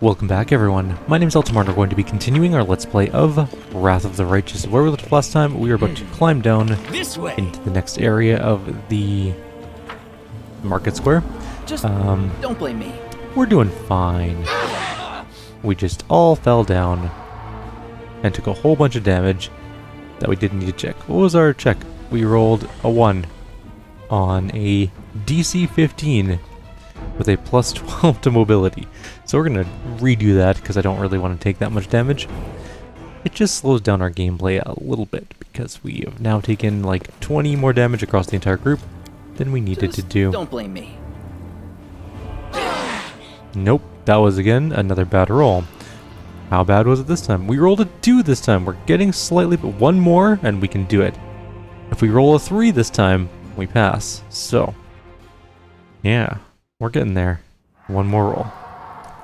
Welcome back everyone, my name is Eltimar and we're going to be continuing our Let's Play of Wrath of the Righteous. Where we left off last time, we are about to climb down into the next area of the market square. Just don't blame me. We're doing fine. We just all fell down and took a whole bunch of damage that we didn't need to check. What was our check? We rolled a 1 on a DC 15 with a plus 12 to mobility. So we're going to redo that because I don't really want to take that much damage. It just slows down our gameplay a little bit because we have now taken like 20 more damage across the entire group than we needed to do. Don't blame me. Nope, that was again another bad roll. How bad was it this time? We rolled a 2 this time. We're getting slightly, but one more and we can do it. If we roll a 3 this time, we pass. So, yeah, we're getting there. One more roll.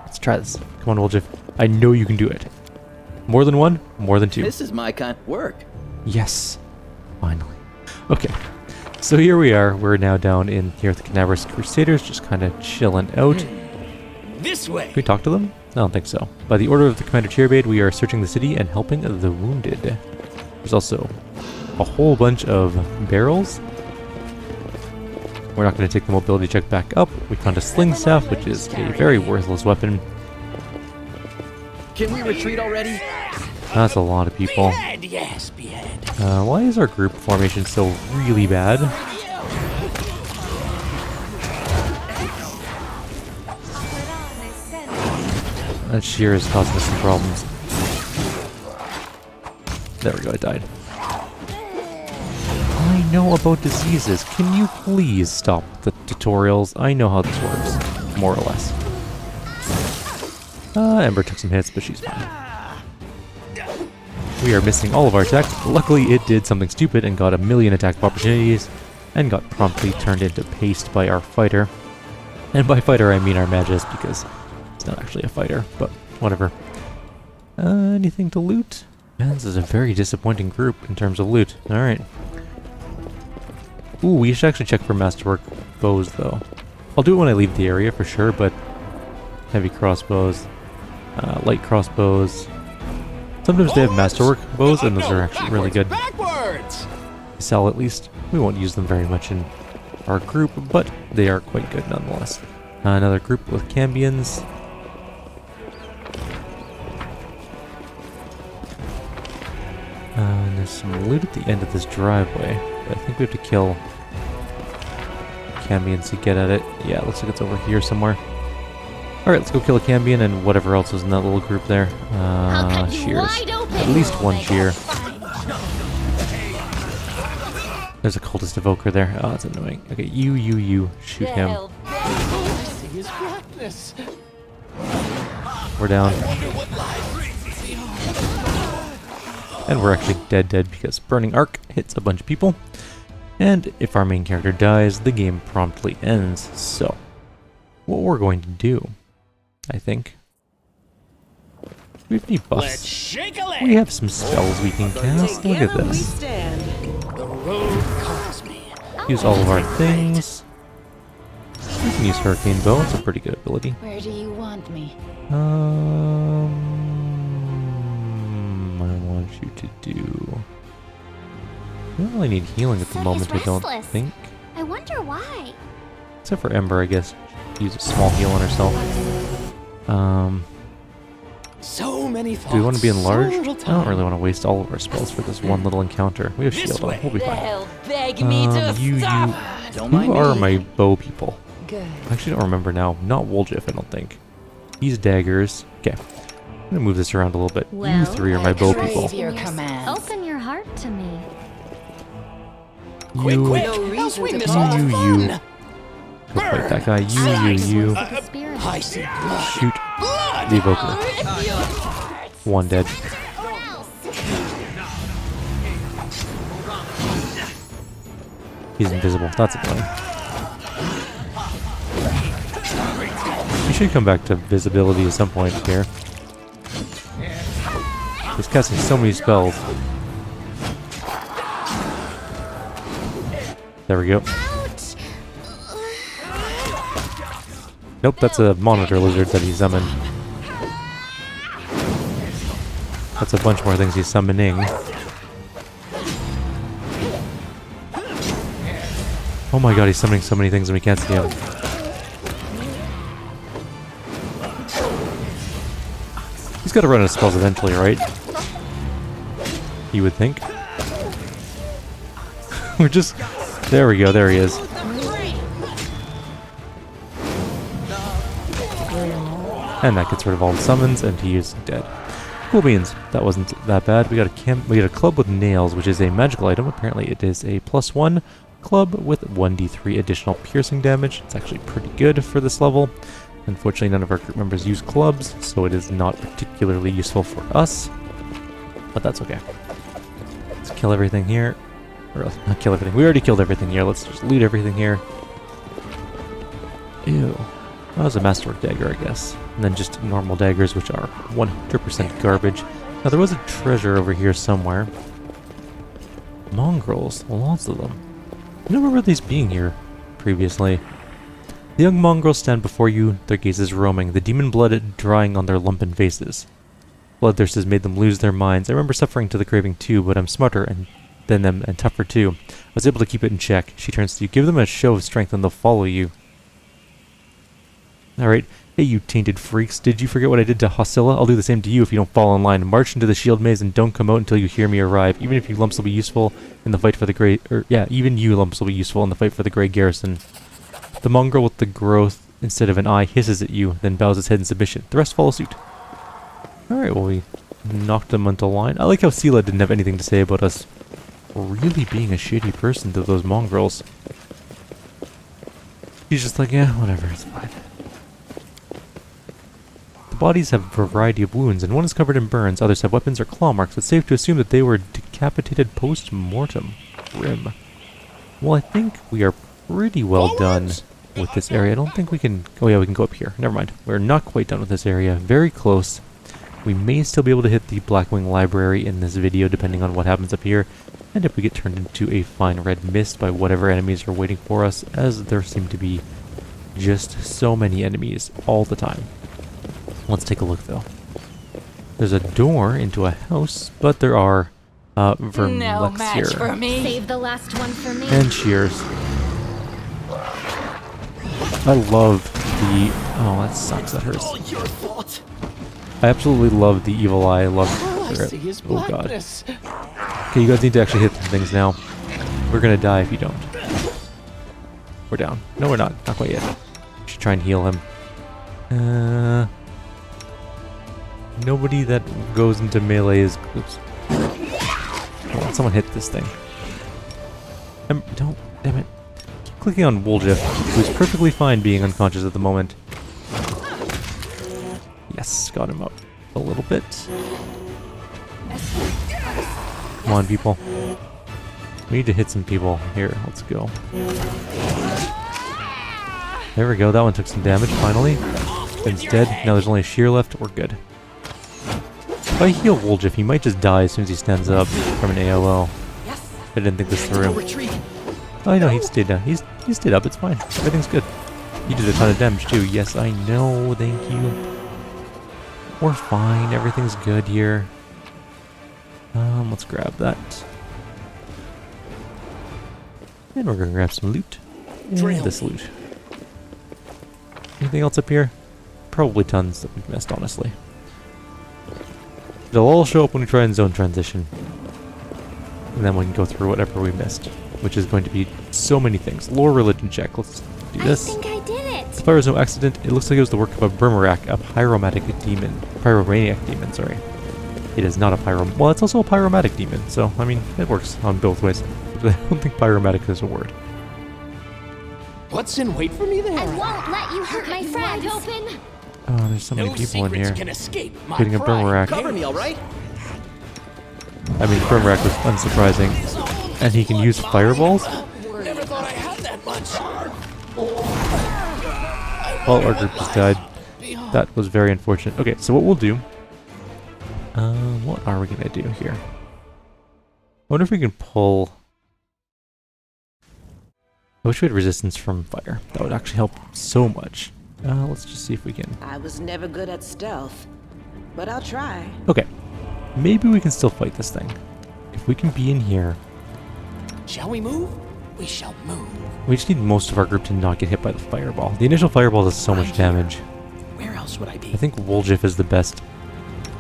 Let's try this. Come on, Woljeff. I know you can do it. More than 1, more than 2. This is my kind of work. Yes. Finally. Okay. So here we are. We're now down in here at the Crusaders, just kind of chilling out. This way. Can we talk to them? I don't think so. By the order of the Commander Cheerbade, we are searching the city and helping the wounded. There's also a whole bunch of barrels. We're not going to take the mobility check back up. We found a sling staff, which is a very worthless weapon. Can we retreat already? That's a lot of people. Yes, behead. Why is our group formation so really bad? That shear is causing us some problems. There we go, I died. I know about diseases. Can you please stop the tutorials? I know how this works, more or less. Ember took some hits, but she's fine. We are missing all of our attack. Luckily, it did something stupid and got a million attack opportunities, and got promptly turned into paste by our fighter. And by fighter, I mean our Magus, because it's not actually a fighter, but whatever. Anything to loot? Man, this is a very disappointing group in terms of loot. Alright. Ooh, we should actually check for masterwork bows, though. I'll do it when I leave the area for sure, but heavy crossbows, light crossbows. Sometimes they have masterwork bows, and those are actually really good. Sell at least. We won't use them very much in our group, but they are quite good nonetheless. Another group with cambions. And there's some loot at the end of this driveway. But I think we have to kill cambions to get at it. Yeah, it looks like it's over here somewhere. Alright, let's go kill a cambion and whatever else is in that little group there. Shears. At least one shear. There's a cultist evoker there. Oh, that's annoying. Okay, you. Shoot him. We're down. And we're actually dead because Burning Arc hits a bunch of people. And if our main character dies, the game promptly ends. So, what we're going to do, I think... Do we have any buffs? We have some spells we can cast. Look at this. Use all of our things. We can use Hurricane Bow. It's a pretty good ability. Where do you want me? I want you to do... We don't really need healing at the moment, I don't think. I wonder why. Except for Ember, I guess. Use a small heal on herself. So many thoughts. Do we want to be enlarged? I don't really want to waste all of our spells for this one little encounter. We have shield on. We'll be fine. They'll beg me to stop. Who are my bow people? Good. I actually don't remember now. Not Woljeff, I don't think. He's daggers. Okay. I'm gonna move this around a little bit. Well, you three are my bow crave people. your commands. Open your heart to me. Quick, else we miss all the fun. Go fight that guy. You. Spirit. I see blood. Shoot the evoker. One dead. He's invisible. That's annoying. He should come back to visibility at some point here. He's casting so many spells. There we go. Nope, that's a monitor lizard that he summoned. That's a bunch more things he's summoning. Oh my god, he's summoning so many things and we can't see him. He's got to run out of spells eventually, right? You would think. We're just... There we go, there he is. And that gets rid of all the summons, and he is dead. Cool beans. That wasn't that bad. We got a club with nails, which is a magical item. Apparently it is a +1 club with 1d3 additional piercing damage. It's actually pretty good for this level. Unfortunately, none of our group members use clubs, so it is not particularly useful for us. But that's okay. Let's kill everything here. Or not kill everything. We already killed everything here. Let's just loot everything here. Ew. That was a masterwork dagger, I guess. And then just normal daggers, which are 100% garbage. Now, there was a treasure over here somewhere. Mongrels. Lots of them. I don't remember these being here previously. The young mongrels stand before you, their gazes roaming, the demon blood drying on their lumpen faces. Bloodthirst has made them lose their minds. I remember suffering to the craving too, but I'm smarter than them and tougher too. I was able to keep it in check. She turns to you. Give them a show of strength and they'll follow you. Alright. Hey, you tainted freaks. Did you forget what I did to Hosilla? I'll do the same to you if you don't fall in line. March into the shield maze and don't come out until you hear me arrive. Even if you lumps will be useful in the fight for the grey... even you lumps will be useful in the fight for the grey garrison. The mongrel with the growth instead of an eye hisses at you, then bows its head in submission. The rest follow suit. Alright, well, we knocked them into line. I like how Sela didn't have anything to say about us really being a shitty person to those mongrels. He's just like, yeah, whatever, it's fine. The bodies have a variety of wounds, and one is covered in burns, others have weapons or claw marks. It's safe to assume that they were decapitated post-mortem. Grim. Well, I think we are pretty well done with this area. I don't think we can... Oh yeah, we can go up here. Never mind. We're not quite done with this area. Very close. We may still be able to hit the Blackwing Library in this video, depending on what happens up here. And if we get turned into a fine red mist by whatever enemies are waiting for us, as there seem to be just so many enemies all the time. Let's take a look, though. There's a door into a house, but there are vermlets here. For me. Save the last one for me. And shears. I love the... Oh, that sucks. That hurts. All your fault. I absolutely love the evil eye. I love it. Oh god. Okay, you guys need to actually hit the things now. We're gonna die if you don't. We're down. No, we're not. Not quite yet. We should try and heal him. Nobody that goes into melee is... Oops. Come on, someone hit this thing. Don't... Damn it. Keep clicking on Woljif, who's perfectly fine being unconscious at the moment. Yes, got him up a little bit. Come on, people. We need to hit some people. Here, let's go. There we go, that one took some damage, finally. Finn's dead. Now there's only a shear left. We're good. If I heal Woljif, he might just die as soon as he stands up from an AOL. I didn't think this through. Oh, no, he stayed down. He stayed up, it's fine. Everything's good. He did a ton of damage, too. Yes, I know, thank you. We're fine, everything's good here. Let's grab that. And we're gonna grab some loot. And this loot. Anything else up here? Probably tons that we've missed, honestly. They'll all show up when we try and zone transition. And then we can go through whatever we missed. Which is going to be so many things. Lore religion check. Let's do this. I think I did it. If there was no accident, it looks like it was the work of a Bermurack, a pyromaniac demon, sorry. It is not a well, it's also a pyromatic demon, so, I mean, it works on both ways. But I don't think pyromatic is a word. What's in wait for me there? I won't let you hurt my friends. Open. Oh, there's so many people in here. Can escape my Getting a Bermurack. Cover me, all right? I mean, Bermurack was unsurprising. And he can use fireballs? Never thought I had that much. Well, our group just died. That was very unfortunate. Okay, so what we'll do... what are we gonna do here? I wonder if we can pull... I wish we had resistance from fire. That would actually help so much. Let's just see if we can... I was never good at stealth, but I'll try. Okay. maybe we can still fight this thing. If we can be in here, Shall we move? We shall move. we just need most of our group to not get hit by the fireball. The initial fireball does so much damage. Where else would I be? I think Woljif is the best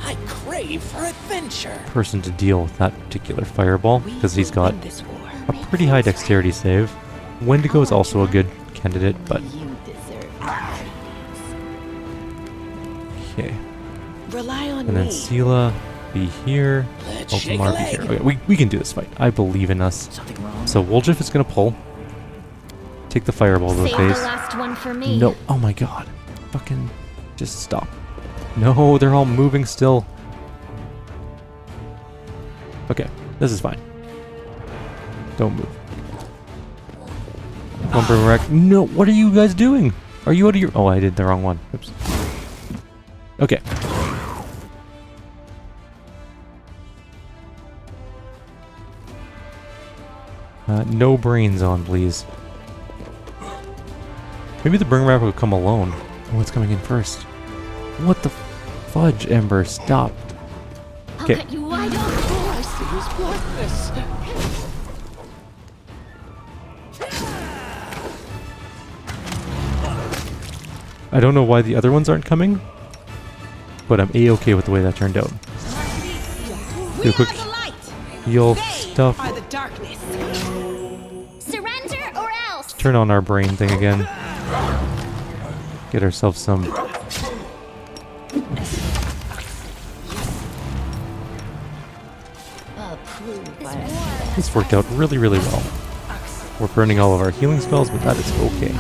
I crave for adventure. person to deal with that particular fireball, because he's got this war. a pretty high dexterity save. Wendigo is also a good candidate, but You deserve okay. Rely on And then me. Sela be here, Let's shake a Eltimar be leg. here. Okay, we can do this fight. I believe in us. Something wrong? So Woljif is gonna pull. Take the fireball to the Save the face. last one for me. No. Oh my god. Fucking just stop. No, they're all moving still. Okay, this is fine. Don't move. Come on, Murack. No, what are you guys doing? Are you out of your... Oh, I did the wrong one. Oops. Okay. No brains on, please. Maybe the Brimrack will come alone. Oh, it's coming in first. What the fudge, Ember? Stop. I'll Okay. cut you wide open. All I see is blackness. I don't know why the other ones aren't coming, but I'm a-okay with the way that turned out. Do a quick heal stuff. By the darkness. Surrender or else. Turn on our brain thing again. Get ourselves some... This worked out really, really well. We're burning all of our healing spells, but that is okay.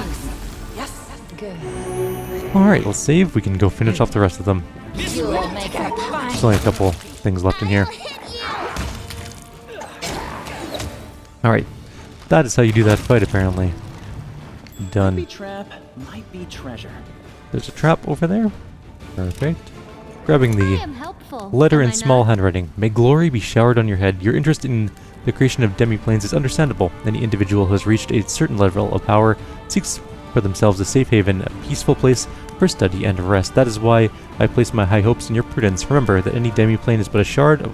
Alright, we'll save. We can go finish off the rest of them. There's only a couple things left in here. Alright, that is how you do that fight, apparently. Be Done. trap, might be treasure. There's a trap over there. Perfect. Grabbing I the am helpful. letter am in I small not? handwriting. May glory be showered on your head. Your interest in the creation of demi-planes is understandable. Any individual who has reached a certain level of power seeks for themselves a safe haven, a peaceful place for study and rest. That is why I place my high hopes in your prudence. Remember that any demi-plane is but a shard of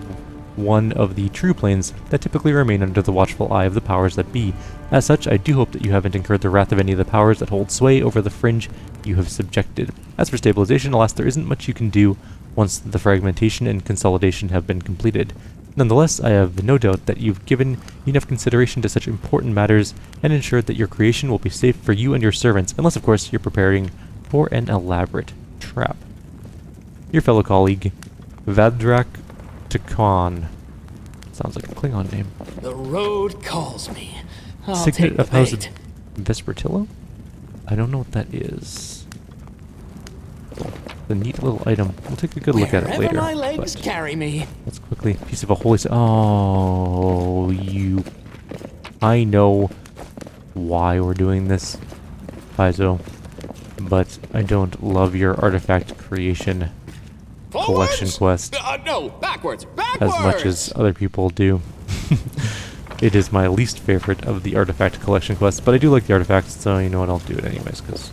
one of the true planes that typically remain under the watchful eye of the powers that be. As such, I do hope that you haven't incurred the wrath of any of the powers that hold sway over the fringe you have subjected. As for stabilization, alas, there isn't much you can do once the fragmentation and consolidation have been completed. Nonetheless, I have no doubt that you've given enough consideration to such important matters and ensured that your creation will be safe for you and your servants, unless of course you're preparing for an elaborate trap. Your fellow colleague, Vadrak Takon. Sounds like a Klingon name. The road calls me. I'll Signet take the of House bait. Vespertillo? I don't know what that is. The neat little item. We'll take a good look at it Wherever later. my legs but carry me. let's quickly... Piece of a holy... Oh, you... I know why we're doing this, Paizo, but I don't love your artifact creation collection Forwards? quest No, backwards. as Backwards. much as other people do. It is my least favorite of the artifact collection quests, but I do like the artifacts, so you know what, I'll do it anyways, because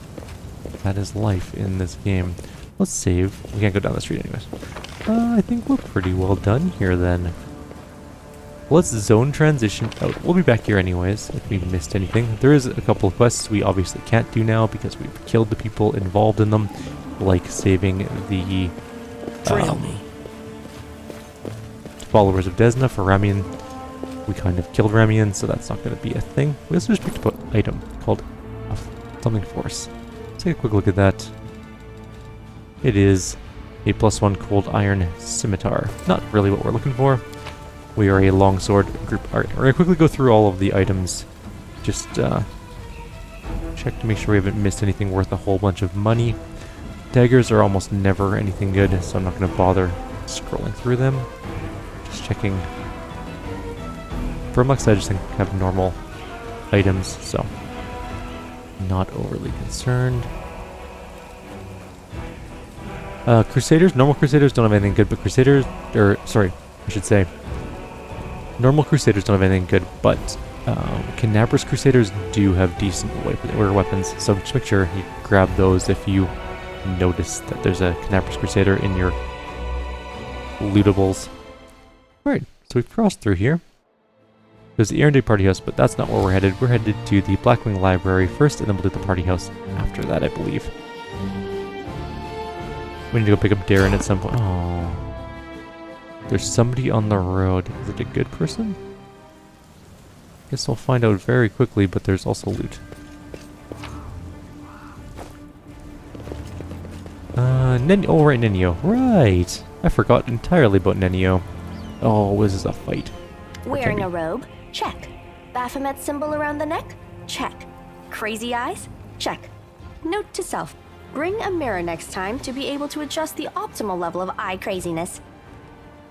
that is life in this game. Let's save. We can't go down the street anyways. I think we're pretty well done here then. Let's zone transition out. We'll be back here anyways if we missed anything. There is a couple of quests we obviously can't do now because we've killed the people involved in them, like saving the Trail me. followers of Desna for Ramian. We kind of killed Ramian, so that's not going to be a thing. We also just picked up an item called something force. Let's take a quick look at that. It is a +1 cold iron scimitar. Not really what we're looking for. We are a longsword group. Alright, we're going to quickly go through all of the items. Just check to make sure we haven't missed anything worth a whole bunch of money. Daggers are almost never anything good, so I'm not going to bother scrolling through them. Just checking. For Mux, I just think have normal items, so not overly concerned. Crusaders, normal Crusaders don't have anything good, but Crusaders, or sorry, I should say, normal Crusaders don't have anything good, but Canabrus Crusaders do have decent weapons, so just make sure you grab those if you notice that there's a Canabrus Crusader in your lootables. So we've crossed through here. There's the Erranday Party House, but that's not where we're headed. We're headed to the Blackwing Library first, and then we'll do the Party House after that, I believe. We need to go pick up Darren at some point. Oh. There's somebody on the road. Is it a good person? Guess we'll find out very quickly, but there's also loot. Oh, right, Nenio. Right! I forgot entirely about Nenio. Oh, this is a fight. Wearing a robe? Check. Baphomet symbol around the neck? Check. Crazy eyes? Check. Note to self. Bring a mirror next time to be able to adjust the optimal level of eye craziness.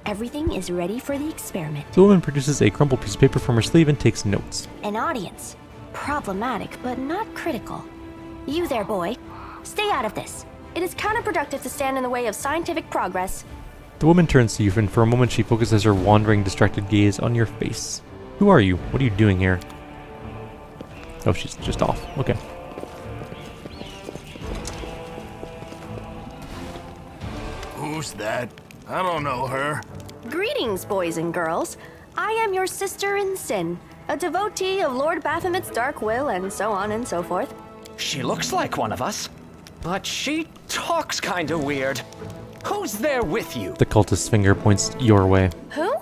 Everything is ready for the experiment. The woman produces a crumpled piece of paper from her sleeve and takes notes. An audience. Problematic, but not critical. You there, boy. Stay out of this. It is counterproductive to stand in the way of scientific progress. The woman turns to you, and for a moment she focuses her wandering, distracted gaze on your face. Who are you? What are you doing here? Oh, she's just off. Okay. Who's that? I don't know her. Greetings, boys and girls. I am your sister in sin, a devotee of Lord Baphomet's dark will, and so on and so forth. She looks like one of us, but she talks kinda weird. Who's there with you? The cultist's finger points your way. Who?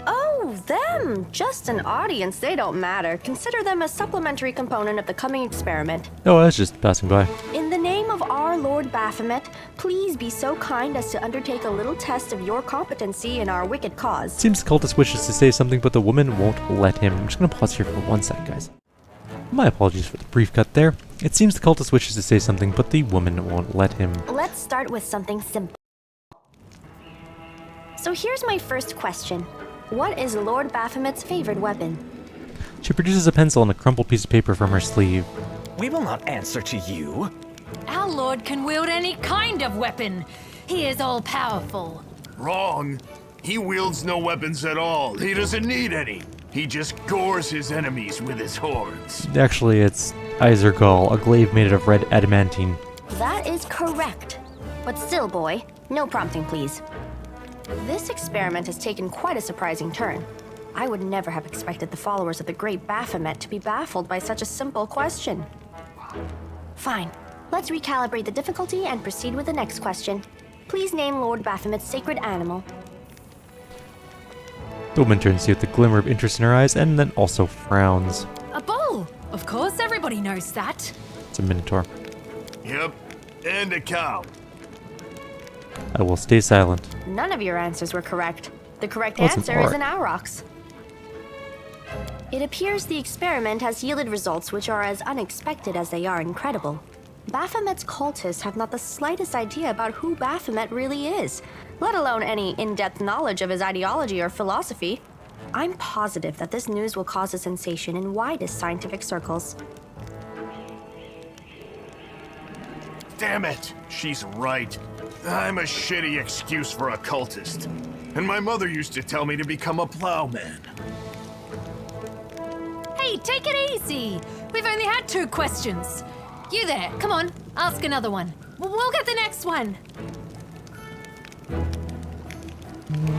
Oh, them. Just an audience. They don't matter. Consider them a supplementary component of the coming experiment. Oh, I was just passing by. In the name of our Lord Baphomet, please be so kind as to undertake a little test of your competency in our wicked cause. Seems the cultist wishes to say something, but the woman won't let him. I'm just gonna pause here for 1 second, guys. My apologies for the brief cut there. It seems the cultist wishes to say something, but the woman won't let him. Let's start with something simple. So here's my first question. What is Lord Baphomet's favorite weapon? She produces a pencil and a crumpled piece of paper from her sleeve. We will not answer to you. Our lord can wield any kind of weapon. He is all-powerful. Wrong. He wields no weapons at all. He doesn't need any. He just gores his enemies with his horns. Actually, it's Izergal, a glaive made of red adamantine. That is correct. But still, boy, no prompting, please. This experiment has taken quite a surprising turn. I would never have expected the followers of the great Baphomet to be baffled by such a simple question. Fine. Let's recalibrate the difficulty and proceed with the next question. Please name Lord Baphomet's sacred animal. The woman turns to you with a glimmer of interest in her eyes and then also frowns. A bull! Of course, everybody knows that. It's a minotaur. Yep. And a cow. I will stay silent. None of your answers were correct. The correct It's an answer is orc. an aurochs. It appears the experiment has yielded results which are as unexpected as they are incredible. Baphomet's cultists have not the slightest idea about who Baphomet really is, let alone any in-depth knowledge of his ideology or philosophy. I'm positive that this news will cause a sensation in widest scientific circles. Damn it. She's right. I'm a shitty excuse for a cultist. And my mother used to tell me to become a plowman. Hey, take it easy. We've only had 2 questions. You there, come on, ask another one. We'll get the next one.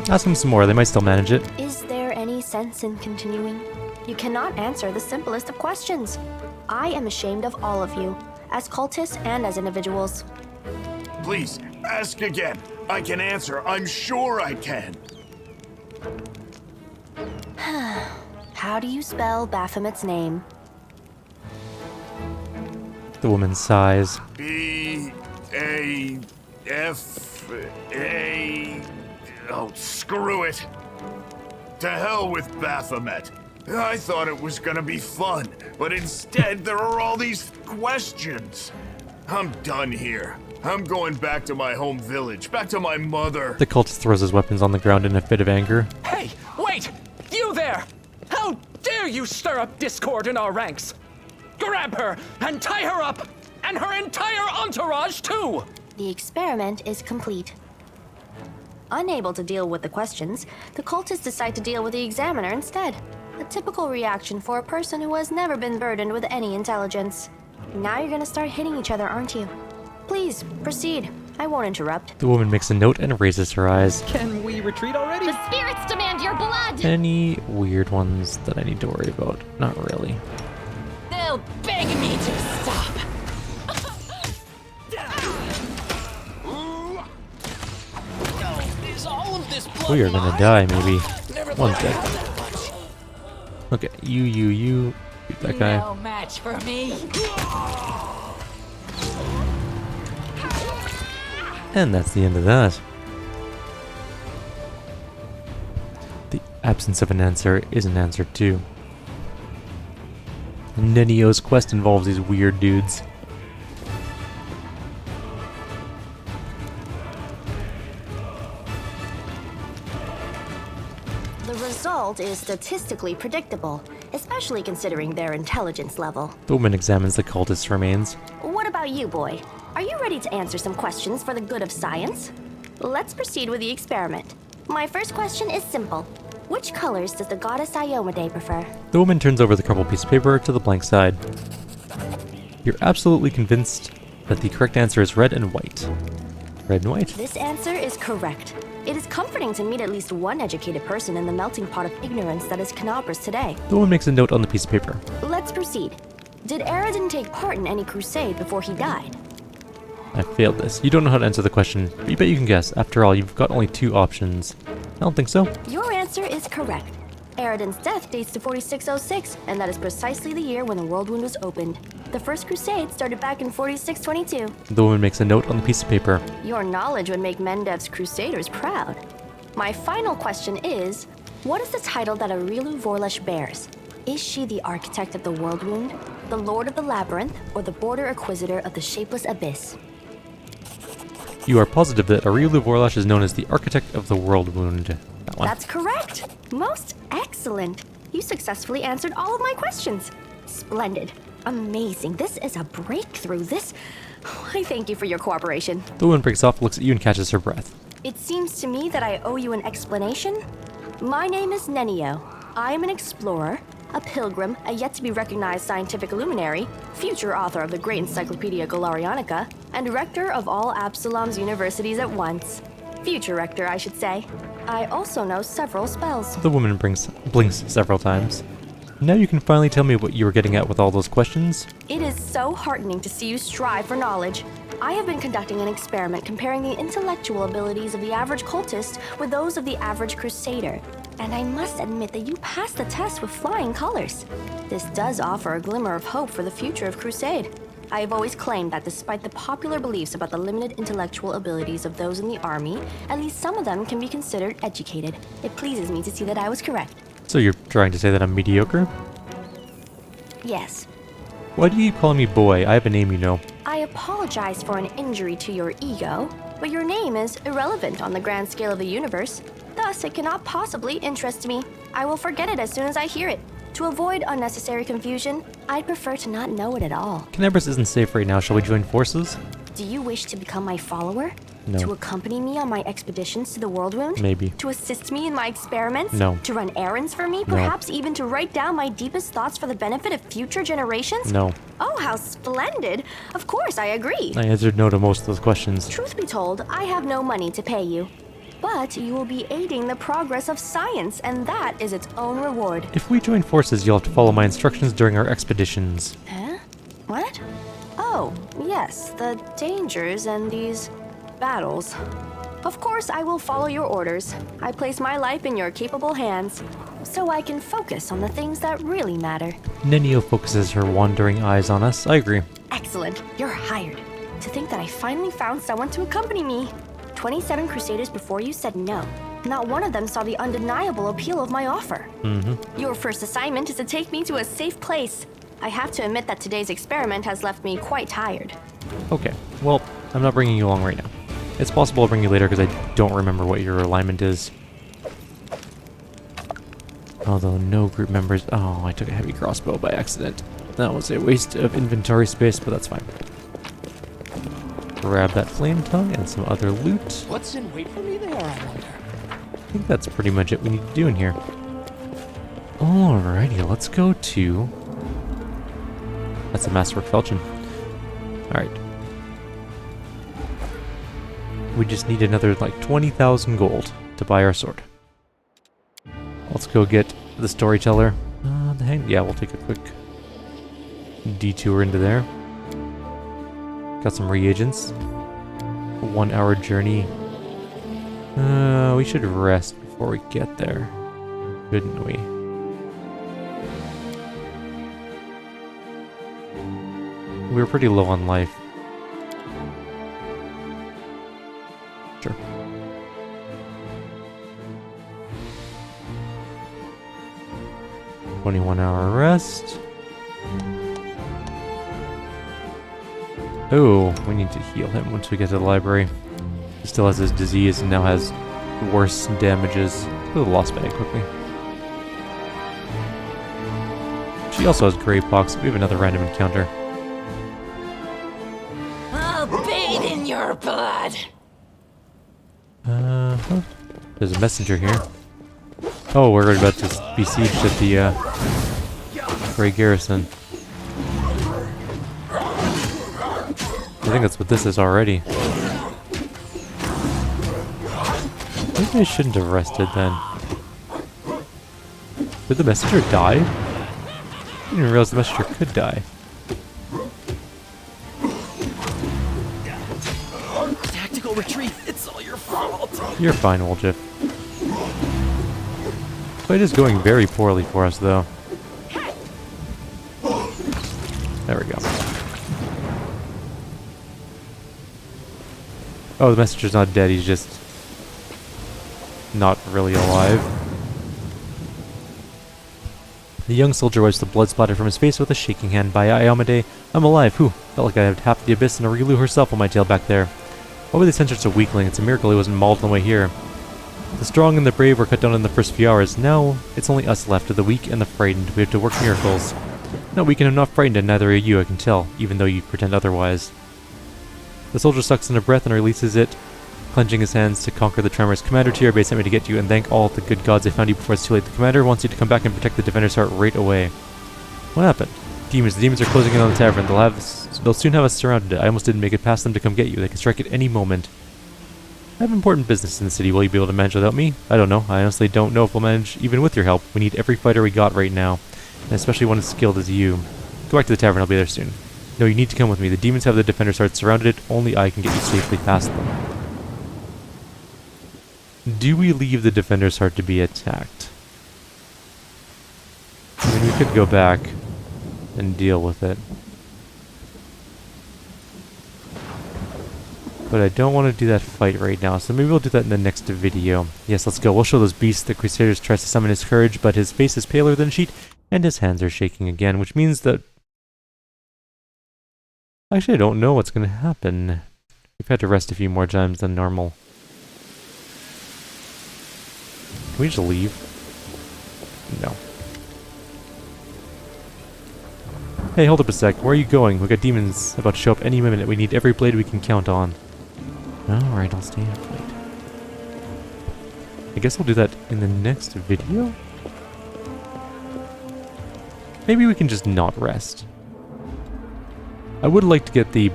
Ask them some more, they might still manage it. Is there any sense in continuing? You cannot answer the simplest of questions. I am ashamed of all of you, as cultists and as individuals. Please, ask again. I can answer. I'm sure I can. How do you spell Baphomet's name? The woman sighs. B-A-F-A... Oh, screw it. To hell with Baphomet. I thought it was gonna be fun, but instead there are all these questions. I'm done here. I'm going back to my home village, back to my mother. The cultist throws his weapons on the ground in a fit of anger. Hey, wait! You there! How dare you stir up discord in our ranks? Grab her and tie her up! And her entire entourage, too! The experiment is complete. Unable to deal with the questions, the cultists decide to deal with the examiner instead. A typical reaction for a person who has never been burdened with any intelligence. Now you're gonna start hitting each other, aren't you? Please, proceed. I won't interrupt. The woman makes a note and raises her eyes. Can we retreat already? The spirits demand your blood! Any weird ones that I need to worry about? Not really. They'll beg me to stop. Is all of this blood We are gonna mine? die, maybe. Never One's thought dead. I'd have that much. Okay, you. Shoot that guy. No match for me. And that's the end of that. The absence of an answer is an answer too. Nenio's quest involves these weird dudes. The result is statistically predictable, especially considering their intelligence level. The woman examines the cultist's remains. What about you, boy? Are you ready to answer some questions for the good of science? Let's proceed with the experiment. My first question is simple. Which colors does the goddess Iomade prefer? The woman turns over the crumpled piece of paper to the blank side. You're absolutely convinced that the correct answer is red and white. Red and white? This answer is correct. It is comforting to meet at least one educated person in the melting pot of ignorance that is Knobras today. The woman makes a note on the piece of paper. Let's proceed. Did Aradin take part in any crusade before he died? I failed this. You don't know how to answer the question, but you bet you can guess. After all, you've got only 2 options. I don't think so. Your answer is correct. Aradin's death dates to 4606, and that is precisely the year when the World Wound was opened. The First Crusade started back in 4622. The woman makes a note on the piece of paper. Your knowledge would make Mendev's Crusaders proud. My final question is, what is the title that Arilu Vorlesh bears? Is she the architect of the World Wound, the Lord of the Labyrinth, or the Border Acquisitor of the Shapeless Abyss? You are positive that Arilu Vorlash is known as the architect of the World Wound. That one. That's correct. Most excellent. You successfully answered all of my questions. Splendid. Amazing. This is a breakthrough. I thank you for your cooperation. The woman breaks off, looks at you, and catches her breath. It seems to me that I owe you an explanation. My name is Nenio. I am an explorer, a pilgrim, a yet-to-be-recognized scientific luminary, future author of the great Encyclopedia Galarianica, and rector of all Absalom's universities at once. Future rector, I should say. I also know several spells. The woman blinks several times. Now you can finally tell me what you were getting at with all those questions. It is so heartening to see you strive for knowledge. I have been conducting an experiment comparing the intellectual abilities of the average cultist with those of the average crusader. And I must admit that you passed the test with flying colors. This does offer a glimmer of hope for the future of Crusade. I have always claimed that despite the popular beliefs about the limited intellectual abilities of those in the army, at least some of them can be considered educated. It pleases me to see that I was correct. So you're trying to say that I'm mediocre? Yes. Why do you keep calling me boy? I have a name, you know. I apologize for an injury to your ego, but your name is irrelevant on the grand scale of the universe. Thus, it cannot possibly interest me. I will forget it as soon as I hear it. To avoid unnecessary confusion, I'd prefer to not know it at all. Knobras isn't safe right now. Shall we join forces? Do you wish to become my follower? No. To accompany me on my expeditions to the World Wound? Maybe. To assist me in my experiments? No. To run errands for me? Perhaps even to write down my deepest thoughts for the benefit of future generations? No. Oh, how splendid! Of course, I agree. I answered no to most of those questions. Truth be told, I have no money to pay you. But you will be aiding the progress of science, and that is its own reward. If we join forces, you'll have to follow my instructions during our expeditions. Huh? What? Oh, yes, the dangers and these battles. Of course, I will follow your orders. I place my life in your capable hands, so I can focus on the things that really matter. Nenio focuses her wandering eyes on us. I agree. Excellent. You're hired. To think that I finally found someone to accompany me. 27 Crusaders before you said no. Not one of them saw the undeniable appeal of my offer. Your first assignment is to take me to a safe place. I have to admit that today's experiment has left me quite tired. Okay, well, I'm not bringing you along right now. It's possible I'll bring you later because I don't remember what your alignment is. Although no group members... Oh, I took a heavy crossbow by accident. That was a waste of inventory space, but that's fine. Grab that flame tongue and some other loot. What's in wait for me there, I wonder? I think that's pretty much it we need to do in here. Alrighty, let's go to... That's a Masterwork Falchion. Alright. We just need another like 20,000 gold to buy our sword. Let's go get the storyteller. Yeah, we'll take a quick detour into there. Got some reagents. 1 hour journey. We should rest before we get there, shouldn't we? We were pretty low on life. Sure. "21-hour rest." Oh, we need to heal him once we get to the library. He still has his disease and now has worse damages. Let's go to the lost bag quickly. She also has grey pox. We have another random encounter. I'll bathe in your blood. There's a messenger here. Oh, we're about to be sieged at the Grey Garrison. I think that's what this is already. Maybe I shouldn't have rested then. Did the messenger die? I didn't even realize the messenger could die. Tactical retreat. It's all your fault. You're fine, Woljif. Fight is going very poorly for us, though. There we go. Oh, the messenger's not dead, he's just not really alive. The young soldier wipes the blood splatter from his face with a shaking hand. "By Iomade, I'm alive. Whew, felt like I had half the abyss and Arilu herself on my tail back there. Why would they send such a weakling? It's a miracle he wasn't mauled on the way here. The strong and the brave were cut down in the first few hours. Now, it's only us left, the weak and the frightened. We have to work miracles. Not weak and I'm not frightened, and neither are you, I can tell, even though you pretend otherwise." The soldier sucks in a breath and releases it, clenching his hands to conquer the tremors. "Commander, to your base sent me to get you, and thank all the good gods I found you before it's too late. The commander wants you to come back and protect the defender's heart right away." What happened? Demons. The demons are closing in on the tavern. They'll soon have us surrounded. I almost didn't make it past them to come get you. They can strike at any moment. I have important business in the city. Will you be able to manage without me? I don't know. I honestly don't know if we'll manage even with your help. We need every fighter we got right now, and especially one as skilled as you. Go back to the tavern. I'll be there soon. No, you need to come with me. The demons have the defender's heart surrounded. Only I can get you safely past them. Do we leave the defender's heart to be attacked? I mean, we could go back and deal with it. But I don't want to do that fight right now, so maybe we'll do that in the next video. Yes, let's go. We'll show those beasts the Crusaders tries to summon his courage, but his face is paler than a sheet, and his hands are shaking again, which means that... Actually, I don't know what's going to happen. We've had to rest a few more times than normal. Can we just leave? No. Hey, hold up a sec. Where are you going? We got demons about to show up any minute. We need every blade we can count on. Alright, I'll stay and fight. I guess we'll do that in the next video? Maybe we can just not rest. I would like to get the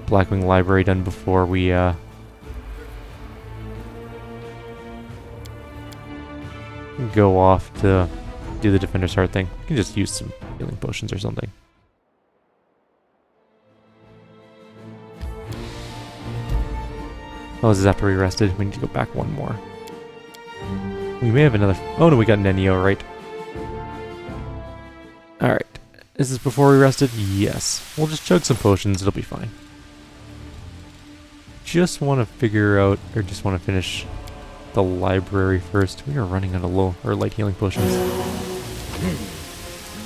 Blackwing Library done before we, go off to do the Defender's Heart thing. We can just use some healing potions or something. Oh, this is after we rested. We need to go back one more. We may have another... Oh no, we got Nenio, right? Alright. Is this before we rested? Yes. We'll just chug some potions, it'll be fine. Just want to figure out, or just want to finish the library first. We are running out of low or light healing potions.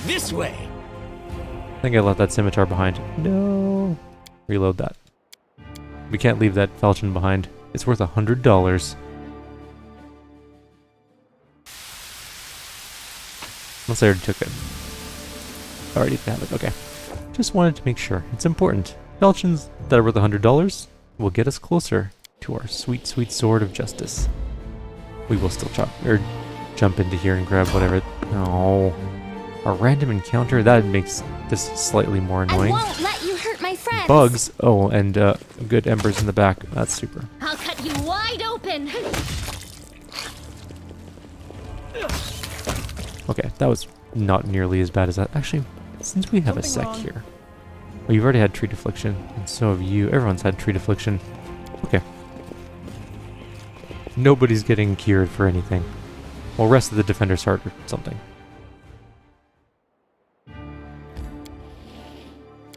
This way. I think I left that scimitar behind. No. Reload that. We can't leave that falchion behind. It's worth $100. Unless I already took it. Already have it, okay. Just wanted to make sure. It's important. Falchions that are worth $100 will get us closer to our sweet, sweet sword of justice. We will still jump into here and grab whatever. Oh, a random encounter? That makes this slightly more annoying. I won't let you hurt My friends! Bugs. Oh, and good embers in the back. That's super. I'll cut you wide open! Okay, that was not nearly as bad as that. Actually, since we have a sec here. Oh, you've already had Treat Affliction, and so have you. Everyone's had Treat Affliction. Okay. Nobody's getting cured for anything. Well, rest of the Defender's Heart or something.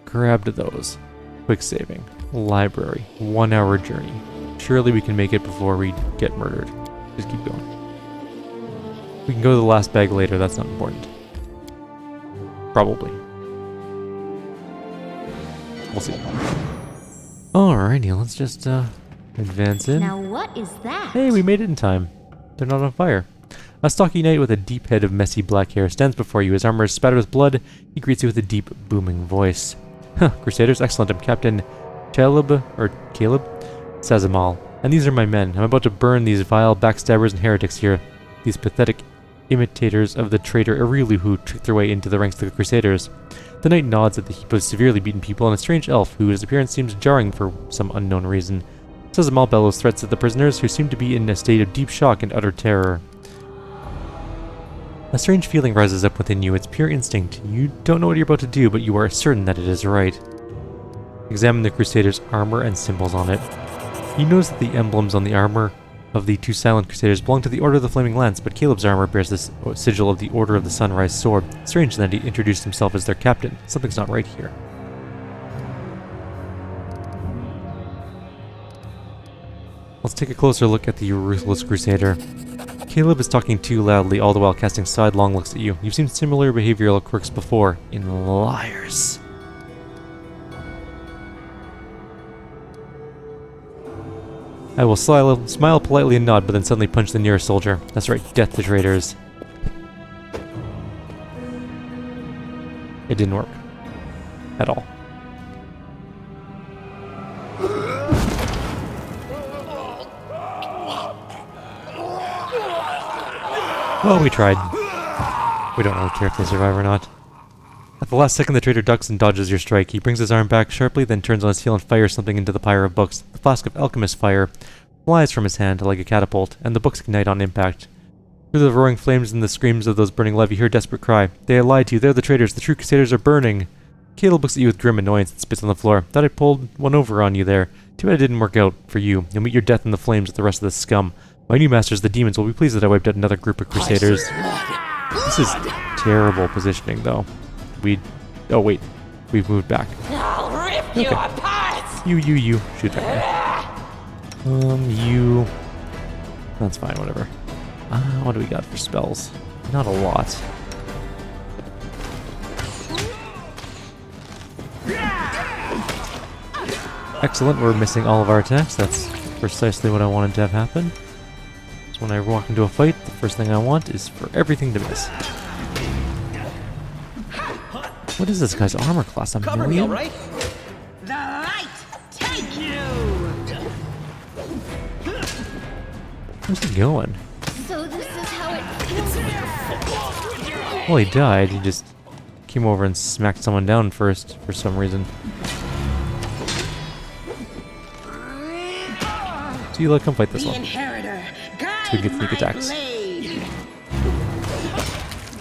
Grabbed those. Quick saving. Library. 1 hour journey. Surely we can make it before we get murdered. Just keep going. We can go to the last bag later, that's not important. Probably. We'll see. Alrighty, let's just advance in. Now what is that? Hey, we made it in time. They're not on fire. A stocky knight with a deep head of messy black hair stands before you. His armor is spattered with blood. He greets you with a deep, booming voice. Huh, Crusaders, excellent. I'm Captain Caleb Sazamal, and these are my men. I'm about to burn these vile backstabbers and heretics here. These pathetic imitators of the traitor Kyrieru who tricked their way into the ranks of the Crusaders. The knight nods at the heap of severely beaten people and a strange elf whose appearance seems jarring for some unknown reason. Sazamal bellows threats at the prisoners who seem to be in a state of deep shock and utter terror. A strange feeling rises up within you. It's pure instinct. You don't know what you're about to do, but you are certain that it is right. Examine the Crusaders' armor and symbols on it. You notice that the emblems on the armor of the two silent Crusaders belong to the Order of the Flaming Lance, but Caleb's armor bears this sigil of the Order of the Sunrise Sword. Strange that he introduced himself as their captain. Something's not right here. Let's take a closer look at the ruthless Crusader. Caleb is talking too loudly, all the while casting sidelong looks at you. You've seen similar behavioral quirks before in liars. I will smile politely and nod, but then suddenly punch the nearest soldier. That's right, death to traitors. It didn't work. At all. Well, we tried. We don't really care if they survive or not. At the last second, the traitor ducks and dodges your strike. He brings his arm back sharply, then turns on his heel and fires something into the pyre of books. The flask of alchemist fire flies from his hand like a catapult, and the books ignite on impact. Through the roaring flames and the screams of those burning lead, you hear a desperate cry. They lied to you. They're the traitors. The true Crusaders are burning. Caleb looks at you with grim annoyance and spits on the floor. Thought I pulled one over on you there. Too bad it didn't work out for you. You'll meet your death in the flames with the rest of the scum. My new masters, the demons, will be pleased that I wiped out another group of Crusaders. This is terrible positioning, though. Oh, wait. We've moved back. I'll rip you apart! You. Shoot that guy. You. That's fine, whatever. What do we got for spells? Not a lot. Excellent, we're missing all of our attacks. That's precisely what I wanted to have happen. So when I walk into a fight, the first thing I want is for everything to miss. What is this guy's armor class? A Cover me, million? all right? The light take you! Where's he going? So this is how it feels. Well, he died. He just came over and smacked someone down first for some reason. So you come fight this one. Inheritor, So we get sneak attacks.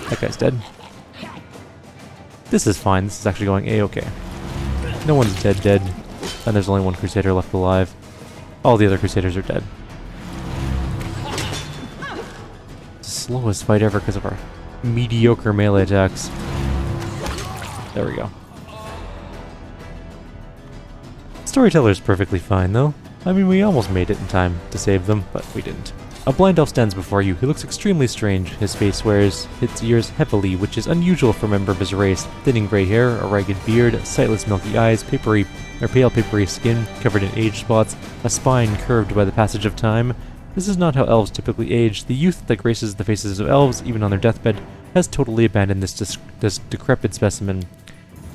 That guy's dead. This is fine. This is actually going A-okay. No one's dead. And there's only one Crusader left alive. All the other Crusaders are dead. It's the slowest fight ever because of our mediocre melee attacks. There we go. Storyteller's perfectly fine, though. I mean, we almost made it in time to save them, but we didn't. A blind elf stands before you. He looks extremely strange. His face wears its ears heavily, which is unusual for a member of his race. Thinning gray hair, a ragged beard, sightless milky eyes, pale papery skin covered in age spots, a spine curved by the passage of time. This is not how elves typically age. The youth that graces the faces of elves, even on their deathbed, has totally abandoned this decrepit specimen.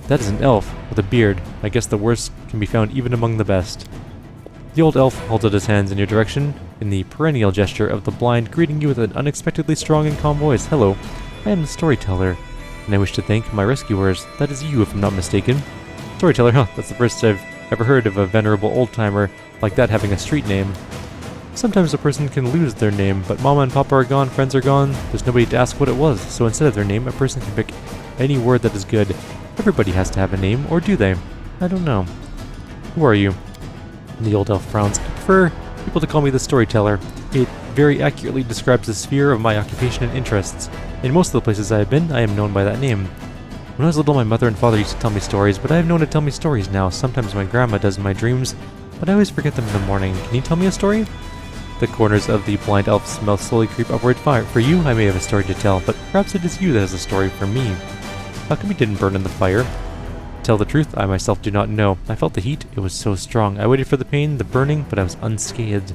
That is an elf with a beard. I guess the worst can be found even among the best. The old elf holds out his hands in your direction, in the perennial gesture of the blind, greeting you with an unexpectedly strong and calm voice. Hello, I am the storyteller, and I wish to thank my rescuers. That is you, if I'm not mistaken. Storyteller, huh? That's the first I've ever heard of a venerable old-timer like that having a street name. Sometimes a person can lose their name, but Mama and Papa are gone, friends are gone, there's nobody to ask what it was, so instead of their name, a person can pick any word that is good. Everybody has to have a name, or do they? I don't know. Who are you? The old elf frowns. I prefer people to call me the Storyteller. It very accurately describes the sphere of my occupation and interests. In most of the places I have been, I am known by that name. When I was little, my mother and father used to tell me stories, but I have no one to tell me stories now. Sometimes my grandma does in my dreams, but I always forget them in the morning. Can you tell me a story? The corners of the blind elf's mouth slowly creep upward. For you, I may have a story to tell, but perhaps it is you that has a story for me. How come you didn't burn in the fire? To tell the truth, I myself do not know. I felt the heat, it was so strong. I waited for the pain, the burning, but I was unscathed.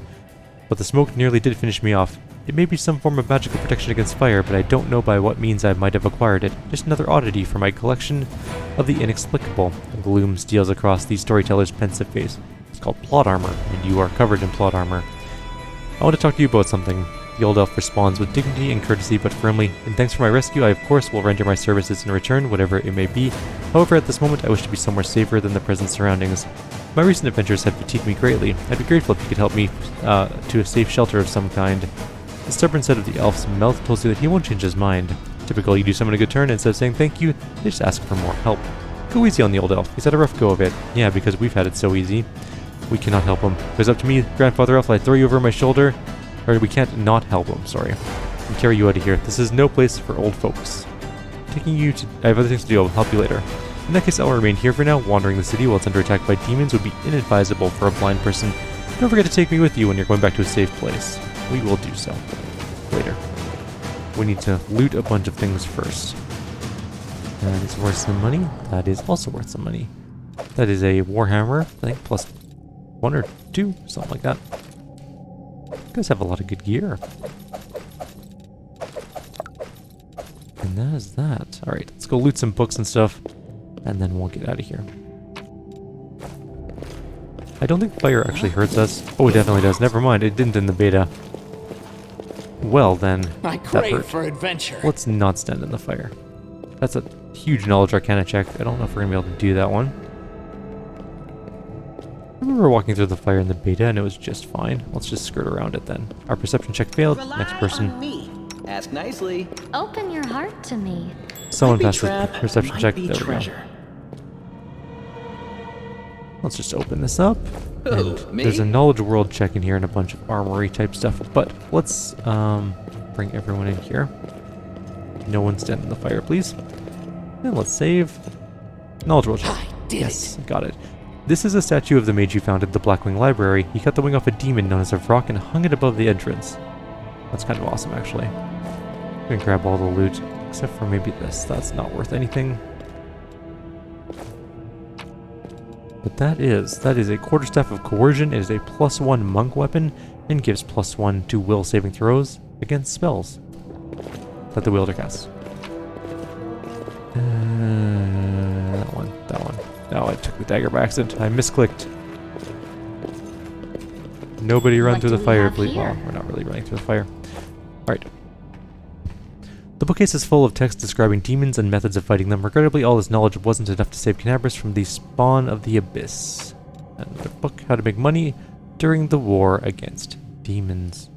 But the smoke nearly did finish me off. It may be some form of magical protection against fire, but I don't know by what means I might have acquired it. Just another oddity for my collection of the inexplicable. Gloom steals across the storyteller's pensive face. It's called plot armor, and you are covered in plot armor. I want to talk to you about something. The old elf responds with dignity and courtesy, but firmly. And thanks for my rescue, I of course will render my services in return, whatever it may be. However, at this moment, I wish to be somewhere safer than the present surroundings. My recent adventures have fatigued me greatly. I'd be grateful if you could help me to a safe shelter of some kind. The stubborn side of the elf's mouth tells you that he won't change his mind. Typical, you do someone a good turn, and instead of saying thank you, they just ask for more help. Go easy on the old elf. He's had a rough go of it. Yeah, because we've had it so easy. We cannot help him. If it's up to me, Grandfather Elf, I throw you over my shoulder. Or we can't not help him, sorry. And carry you out of here. This is no place for old folks. Taking you to... I have other things to do, I'll help you later. In that case, I'll remain here for now. Wandering the city while it's under attack by demons would be inadvisable for a blind person. Don't forget to take me with you when you're going back to a safe place. We will do so. Later. We need to loot a bunch of things first. That is worth some money. That is also worth some money. That is a Warhammer, I think, plus 1 or 2, something like that. You guys have a lot of good gear. And that is that. Alright, let's go loot some books and stuff, and then we'll get out of here. I don't think fire actually hurts us. Oh, it definitely does. Never mind, it didn't in the beta. Well then, I crave for adventure. Let's not stand in the fire. That's a huge knowledge arcana check. I don't know if we're going to be able to do that one. I remember walking through the fire in the beta and it was just fine. Let's just skirt around it then. Our perception check failed. Next person. On me. Ask nicely. Open your heart to me. Someone Might be passed the trap, perception might check. be There we go. treasure. Let's just open this up. Oh, And me? there's a knowledge world check in here and a bunch of armory type stuff. But let's bring everyone in here. No one stand in the fire, please. And let's save. Knowledge world check. I did Yes, got it. This is a statue of the mage you found at the Blackwing Library. He cut the wing off a demon known as a Vrock and hung it above the entrance. That's kind of awesome, actually. We can grab all the loot, except for maybe this. That's not worth anything. But that is a quarterstaff of coercion. It is a +1 monk weapon and gives +1 to will saving throws against spells that the wielder casts. That one. No, I took the dagger by accident. I misclicked. Nobody run What through do the we fire, have please. here? Well, we're not really running through the fire. Alright. The bookcase is full of text describing demons and methods of fighting them. Regrettably, all this knowledge wasn't enough to save Cannabis from the spawn of the Abyss. Another book, How to Make Money During the War Against Demons.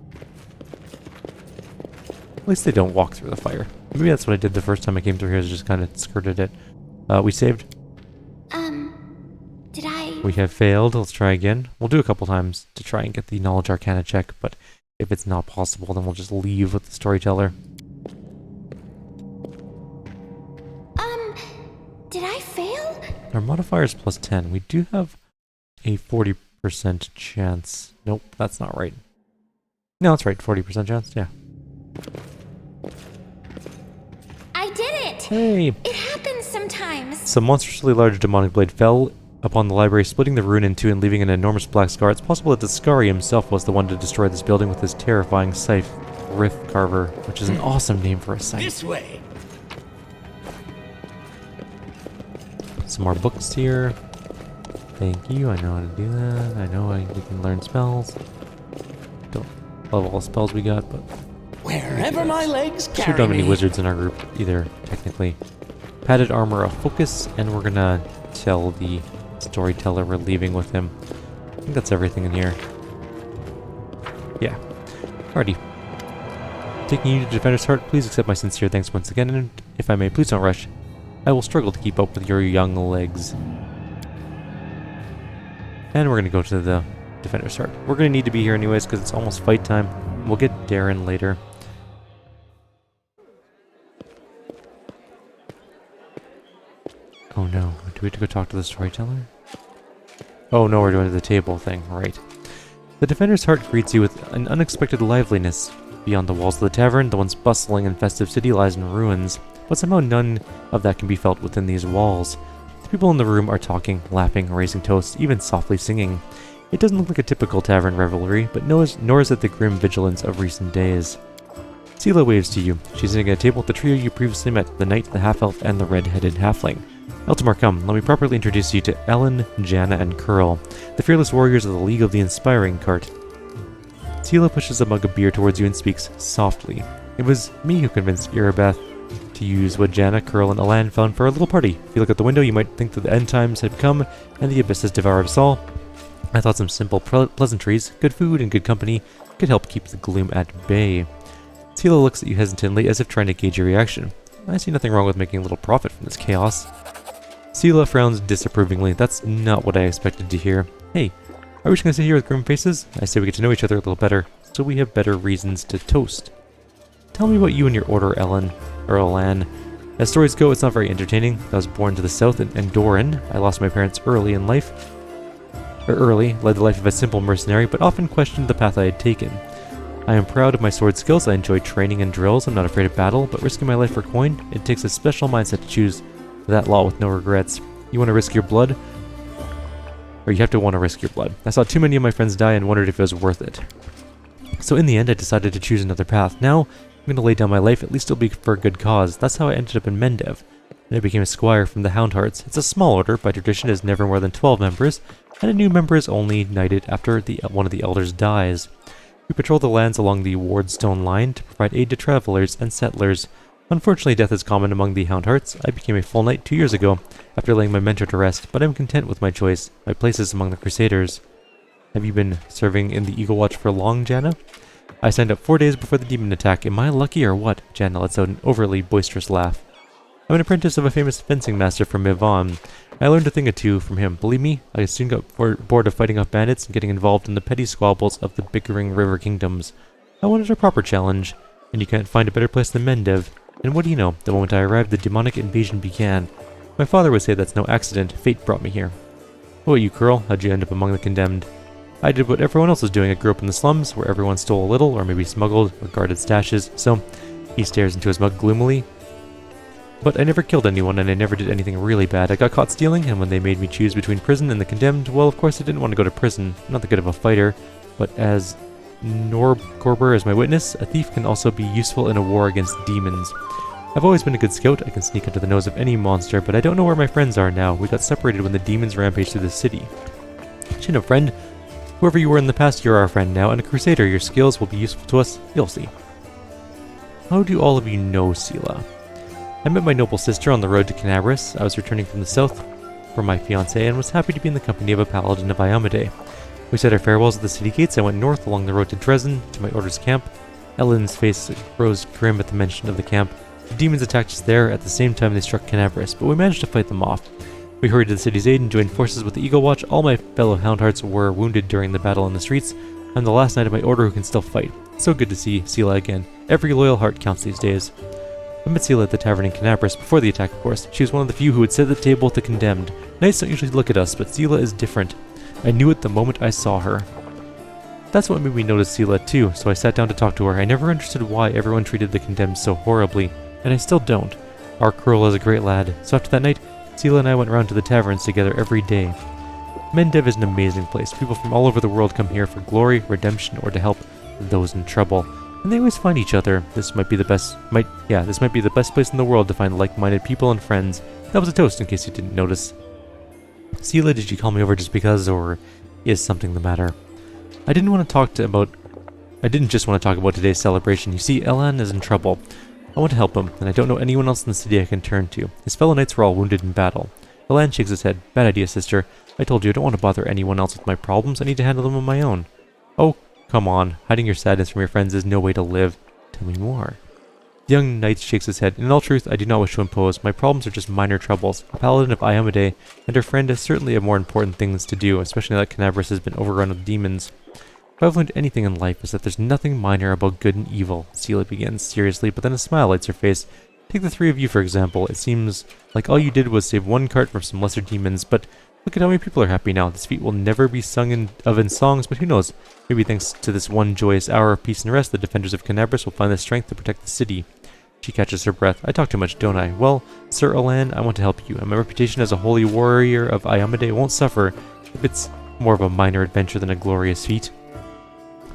At least they don't walk through the fire. Maybe that's what I did the first time I came through here, is just kind of skirted it. We saved. Did I... We have failed. Let's try again. We'll do a couple times to try and get the knowledge arcana check, but if it's not possible, then we'll just leave with the storyteller. Did I fail? Our modifier is +10. We do have a 40% chance. Nope, that's not right. No, that's right. 40% chance. Yeah. I did it! Hey! It happens sometimes. Some monstrously large demonic blade fell upon the library, splitting the rune in two and leaving an enormous black scar. It's possible that the Scary himself was the one to destroy this building with his terrifying scythe, Rift Carver, which is an awesome name for a scythe. This way. Some more books here. Thank you. I know how to do that. I know we can learn spells. Don't love all the spells we got, but Wherever my legs we carry don't have any me. wizards in our group either, technically. Padded armor of focus, and we're gonna tell the storyteller we're leaving with him. I think that's everything in here. Yeah. Alrighty. Taking you to Defender's Heart, please accept my sincere thanks once again, and if I may, please don't rush. I will struggle to keep up with your young legs. And we're going to go to the Defender's Heart. We're going to need to be here anyways, because it's almost fight time. We'll get Darren later. Oh no, do we have to go talk to the storyteller? Oh no, we're doing the table thing, right. The Defender's Heart greets you with an unexpected liveliness. Beyond the walls of the tavern, the once bustling and festive city lies in ruins, but somehow none of that can be felt within these walls. The people in the room are talking, laughing, raising toasts, even softly singing. It doesn't look like a typical tavern revelry, but nor is it the grim vigilance of recent days. Sela waves to you. She's sitting at a table with the trio you previously met, the knight, the half-elf, and the red-headed halfling. Eltimar, come, let me properly introduce you to Ellen, Janna, and Curl, the fearless warriors of the League of the Inspiring Cart. Sela pushes a mug of beer towards you and speaks softly. It was me who convinced Irabeth to use what Janna, Curl, and Alan found for our little party. If you look at the window, you might think that the end times had come and the abyss has devoured us all. I thought some simple pleasantries, good food, and good company could help keep the gloom at bay. Sela looks at you hesitantly, as if trying to gauge your reaction. I see nothing wrong with making a little profit from this chaos. Sela frowns disapprovingly. That's not what I expected to hear. Hey, are we just going to sit here with grim faces? I say we get to know each other a little better, so we have better reasons to toast. Tell me about you and your order, Ellen, or Alan. As stories go, it's not very entertaining. I was born to the south in Endorphin. I lost my parents early, led the life of a simple mercenary, but often questioned the path I had taken. I am proud of my sword skills. I enjoy training and drills. I'm not afraid of battle, but risking my life for coin, it takes a special mindset to choose that law with no regrets. You want to risk your blood? Or you have to want to risk your blood. I saw too many of my friends die and wondered if it was worth it. So in the end, I decided to choose another path. Now, I'm going to lay down my life, at least it'll be for a good cause. That's how I ended up in Mendev. And I became a squire from the Houndhearts. It's a small order, by tradition it has never more than 12 members, and a new member is only knighted after one of the elders dies. We patrol the lands along the Wardstone line to provide aid to travelers and settlers. Unfortunately, death is common among the Houndhearts. I became a full knight 2 years ago, after laying my mentor to rest, but I'm content with my choice. My place is among the Crusaders. Have you been serving in the Eagle Watch for long, Janna? I signed up 4 days before the demon attack. Am I lucky or what? Janna lets out an overly boisterous laugh. I'm an apprentice of a famous fencing master from Mivon. I learned a thing or two from him. Believe me, I soon got bored of fighting off bandits and getting involved in the petty squabbles of the bickering river kingdoms. I wanted a proper challenge, and you can't find a better place than Mendev. And what do you know, the moment I arrived, the demonic invasion began. My father would say that's no accident. Fate brought me here. What about you, Curl? How'd you end up among the condemned? I did what everyone else was doing. I grew up in the slums, where everyone stole a little, or maybe smuggled, or guarded stashes, so he stares into his mug gloomily. But I never killed anyone, and I never did anything really bad. I got caught stealing, and when they made me choose between prison and the condemned, well, of course I didn't want to go to prison. I'm not that good of a fighter, but as Norgorber as my witness, a thief can also be useful in a war against demons. I've always been a good scout. I can sneak under the nose of any monster, but I don't know where my friends are now. We got separated when the demons rampaged through the city. Chin up, friend. Whoever you were in the past, you're our friend now, and a crusader. Your skills will be useful to us. You'll see. How do all of you know Sela? I met my noble sister on the road to Canabris. I was returning from the south for my fiancé and was happy to be in the company of a paladin of Iomade. We said our farewells at the city gates. I went north along the road to Dresden, to my order's camp. Ellen's face grows grim at the mention of the camp. The demons attacked us there at the same time they struck Canabris, but we managed to fight them off. We hurried to the city's aid and joined forces with the Eagle Watch. All my fellow Houndhearts were wounded during the battle in the streets. I'm the last knight of my order who can still fight. So good to see Sela again. Every loyal heart counts these days. I met Sela at the tavern in Canabris before the attack, of course. She was one of the few who would sit at the table with the condemned. Knights don't usually look at us, but Sela is different. I knew it the moment I saw her. That's what made me notice Sela too, so I sat down to talk to her. I never understood why everyone treated the condemned so horribly, and I still don't. Our Curl is a great lad, so after that night, Sela and I went round to the taverns together every day. Mendev is an amazing place. People from all over the world come here for glory, redemption, or to help those in trouble. And they always find each other. This might be the best place in the world to find like-minded people and friends. That was a toast in case you didn't notice. Sela, did you call me over just because, or is something the matter? I didn't just want to talk about today's celebration. You see, Elan is in trouble. I want to help him, and I don't know anyone else in the city I can turn to. His fellow knights were all wounded in battle. Elan shakes his head. Bad idea, sister. I told you I don't want to bother anyone else with my problems. I need to handle them on my own. Oh, come on. Hiding your sadness from your friends is no way to live. Tell me more. The young knight shakes his head. In all truth, I do not wish to impose. My problems are just minor troubles. A paladin of Iomedae and her friend certainly have more important things to do, especially now that Cannabris has been overrun with demons. If I've learned anything in life, is that there's nothing minor about good and evil. Seela begins seriously, but then a smile lights her face. Take the three of you, for example. It seems like all you did was save one cart from some lesser demons, but look at how many people are happy now. This feat will never be sung in songs, but who knows? Maybe thanks to this one joyous hour of peace and rest, the defenders of Cannabris will find the strength to protect the city. She catches her breath. I talk too much, don't I? Well, Sir Elan, I want to help you, and my reputation as a holy warrior of Iomedae won't suffer if it's more of a minor adventure than a glorious feat.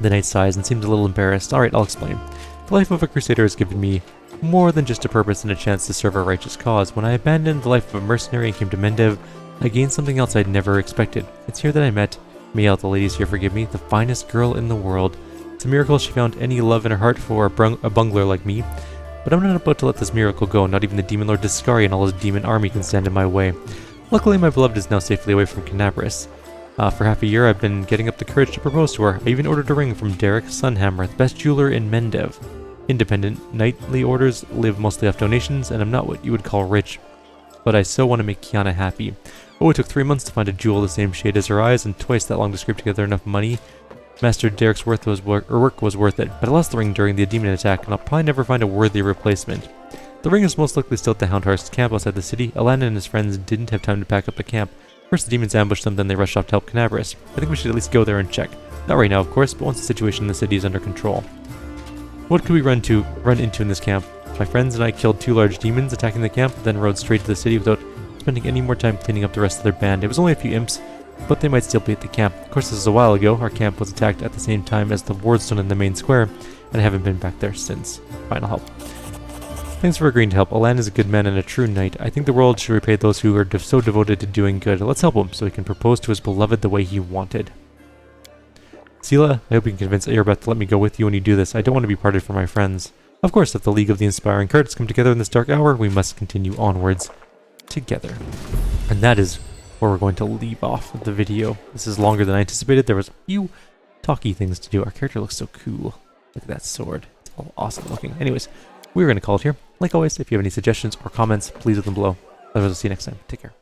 The knight sighs and seems a little embarrassed. Alright, I'll explain. The life of a crusader has given me more than just a purpose and a chance to serve a righteous cause. When I abandoned the life of a mercenary and came to Mendev, I gained something else I'd never expected. It's here that I met, may all the ladies here forgive me, the finest girl in the world. It's a miracle she found any love in her heart for a bungler like me. But I'm not about to let this miracle go. Not even the demon lord Discari and all his demon army can stand in my way. Luckily, my beloved is now safely away from Cannabris. For half a year, I've been getting up the courage to propose to her. I even ordered a ring from Derek Sunhammer, the best jeweler in Mendev. Independent, knightly orders live mostly off donations, and I'm not what you would call rich. But I so want to make Kiana happy. Oh, it took 3 months to find a jewel the same shade as her eyes, and twice that long to scrape together enough money. Master Derek's work was worth it, but I lost the ring during the demon attack, and I'll probably never find a worthy replacement. The ring is most likely still at the Houndhurst camp outside the city. Elan and his friends didn't have time to pack up the camp. First the demons ambushed them, then they rushed off to help Cannabris. I think we should at least go there and check. Not right now, of course, but once the situation in the city is under control. What could we run into in this camp? My friends and I killed 2 large demons attacking the camp, then rode straight to the city without spending any more time cleaning up the rest of their band. It was only a few imps, but they might still be at the camp. Of course, this is a while ago. Our camp was attacked at the same time as the wardstone in the main square, and I haven't been back there since. Final help. Thanks for agreeing to help. Elan is a good man and a true knight. I think the world should repay those who are so devoted to doing good. Let's help him so he can propose to his beloved the way he wanted. Seela, I hope you can convince Erebeth to let me go with you when you do this. I don't want to be parted from my friends. Of course, if the League of the Inspiring Cards come together in this dark hour, we must continue onwards together. And that is where we're going to leave off the video. This is longer than I anticipated. There was a few talky things to do. Our character looks so cool. Look at that sword. It's all awesome looking. Anyways, we're going to call it here. Like always, if you have any suggestions or comments, please leave them below. Otherwise, I'll see you next time. Take care.